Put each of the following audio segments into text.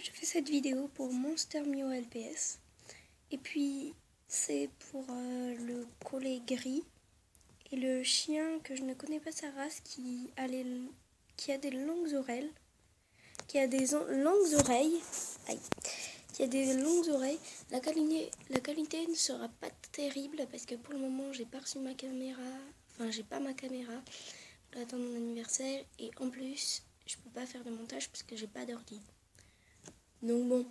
je fais cette vidéo pour Monster Mio LPS. Et puis c'est pour le collet gris et le chien que je ne connais pas sa race qui a des longues oreilles. Qui a des longues oreilles. Aïe. Qui a des longues oreilles. La qualité ne sera pas terrible parce que pour le moment j'ai pas reçu ma caméra. Enfin j'ai pas ma caméra. Je dois attendre mon anniversaire et en plus je peux pas faire de montage parce que j'ai pas d'ordi. Donc bon,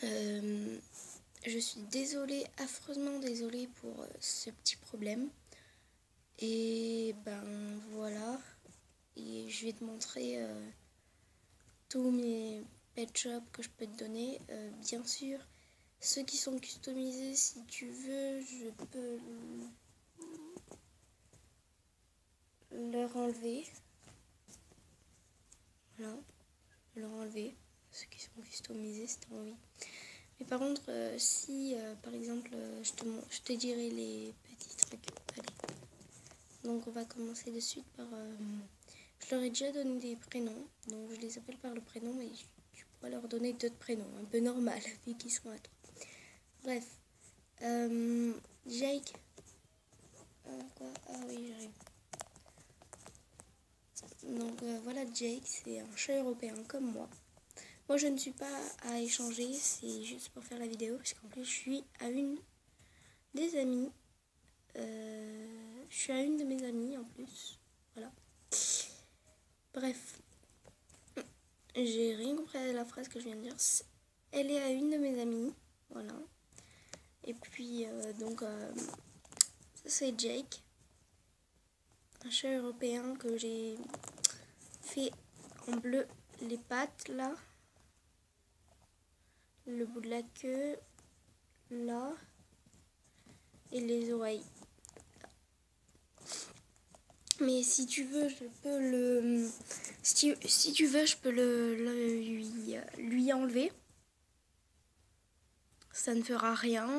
je suis désolée, affreusement désolée pour ce petit problème. Et ben voilà, et je vais te montrer tous mes pet shops que je peux te donner. Bien sûr, ceux qui sont customisés, si tu veux, je peux leur enlever. Voilà, leur enlever. Ceux qui sont customisés, si tu as envie. Mais par contre, si par exemple, je te dirai les petits trucs. Allez. Donc on va commencer de suite par... je leur ai déjà donné des prénoms. Donc je les appelle par le prénom, mais tu pourras leur donner d'autres prénoms. Un peu normal, vu qu'ils sont à toi. Bref. Jake. Quoi? Ah oui, j'arrive. Donc voilà, Jake, c'est un chat européen comme moi. Moi, je ne suis pas à échanger, c'est juste pour faire la vidéo, parce qu'en plus, je suis à une des amies. Je suis à une de mes amies, en plus. Voilà. Bref. J'ai rien compris à la phrase que je viens de dire. Elle est à une de mes amies. Voilà. Et puis, ça, c'est Jake. Un chat européen que j'ai fait en bleu. Les pattes, là. Le bout de la queue, là, et les oreilles. Mais si tu veux, je peux le... Si tu veux, je peux lui enlever. Ça ne fera rien.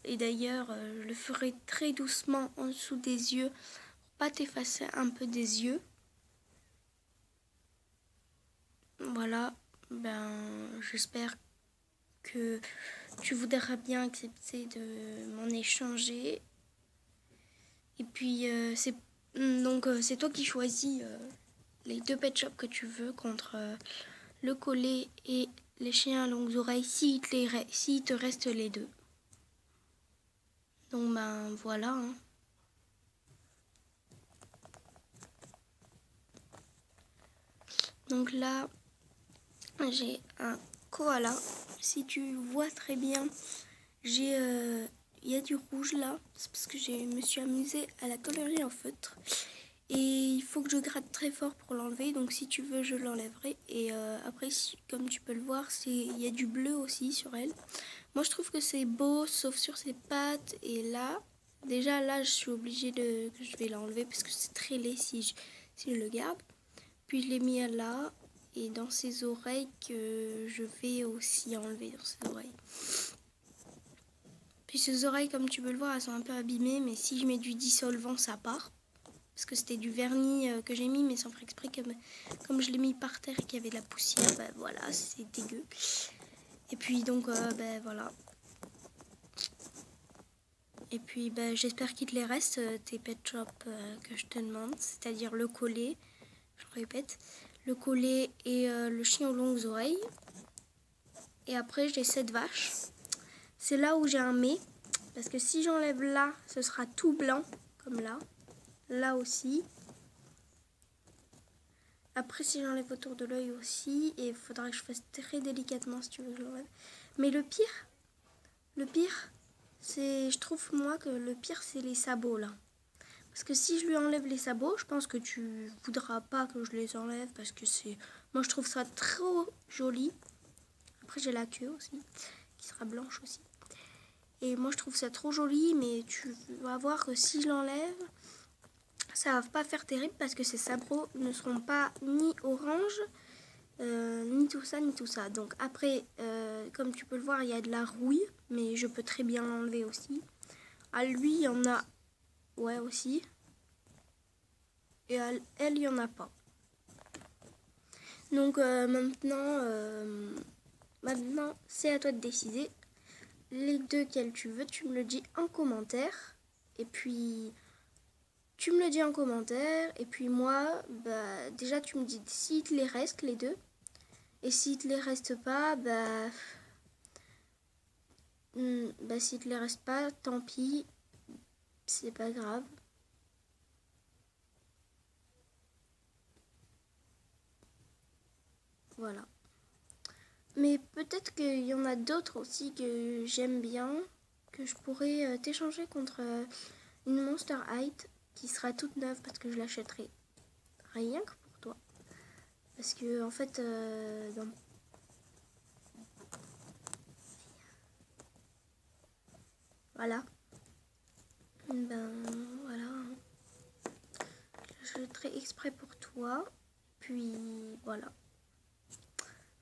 Et d'ailleurs, je le ferai très doucement en dessous des yeux. Pour pas t'effacer un peu des yeux. Voilà. Ben, j'espère que tu voudras bien accepter de m'en échanger. Et puis c'est toi qui choisis les deux pet shops que tu veux contre le collet et les chiens à longues oreilles s'il te reste les deux. Donc ben voilà. Hein. Donc là j'ai un koala. Si tu vois très bien, il y a du rouge là. C'est parce que je me suis amusée à la colorer en feutre. Et il faut que je gratte très fort pour l'enlever. Donc si tu veux, je l'enlèverai. Et après, comme tu peux le voir, il y a du bleu aussi sur elle. Moi, je trouve que c'est beau, sauf sur ses pattes. Et là, déjà là, je suis obligée que je vais l'enlever parce que c'est très laid si je le garde. Puis je l'ai mis là. Et dans ses oreilles que je vais aussi enlever dans ses oreilles. Puis ses oreilles, comme tu peux le voir, elles sont un peu abîmées. Mais si je mets du dissolvant, ça part. Parce que c'était du vernis que j'ai mis, mais sans faire exprès, comme je l'ai mis par terre et qu'il y avait de la poussière, ben voilà, c'est dégueu. Et puis donc, ben voilà. Et puis ben, j'espère qu'il te les reste, tes pet shops que je te demande, c'est-à-dire le collet, je répète, le collet et le chien aux longues oreilles. Et après, j'ai cette vache. C'est là où j'ai un mais, parce que si j'enlève là, ce sera tout blanc, comme là. Là aussi. Après, si j'enlève autour de l'œil aussi, et il faudra que je fasse très délicatement si tu veux que je l'enlève. Mais le pire, c'est, je trouve moi que le pire, c'est les sabots là. Parce que si je lui enlève les sabots, je pense que tu voudras pas que je les enlève parce que c'est, moi je trouve ça trop joli. Après j'ai la queue aussi, qui sera blanche aussi. Et moi je trouve ça trop joli, mais tu vas voir que si je l'enlève, ça va pas faire terrible parce que ces sabots ne seront pas ni orange, ni tout ça, ni tout ça. Donc après, comme tu peux le voir, il y a de la rouille, mais je peux très bien l'enlever aussi. À lui, il y en a, ouais aussi. Et à elle, il n'y en a pas. Donc maintenant, Maintenant, c'est à toi de décider. Les deux quels tu veux, tu me le dis en commentaire. Et puis, tu me le dis en commentaire. Et puis moi, bah, déjà, tu me dis s'il te les reste, les deux. Et s'il te les reste pas, s'il te les reste pas, tant pis. C'est pas grave. Voilà. Mais peut-être qu'il y en a d'autres aussi que j'aime bien, que je pourrais t'échanger contre une Monster High qui sera toute neuve parce que je l'achèterai rien que pour toi. Parce que en fait, voilà. Voilà. Je l'achèterai exprès pour toi. Puis voilà.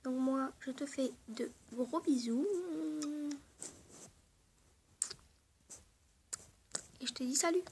Donc moi, je te fais de gros bisous. Et je te dis salut.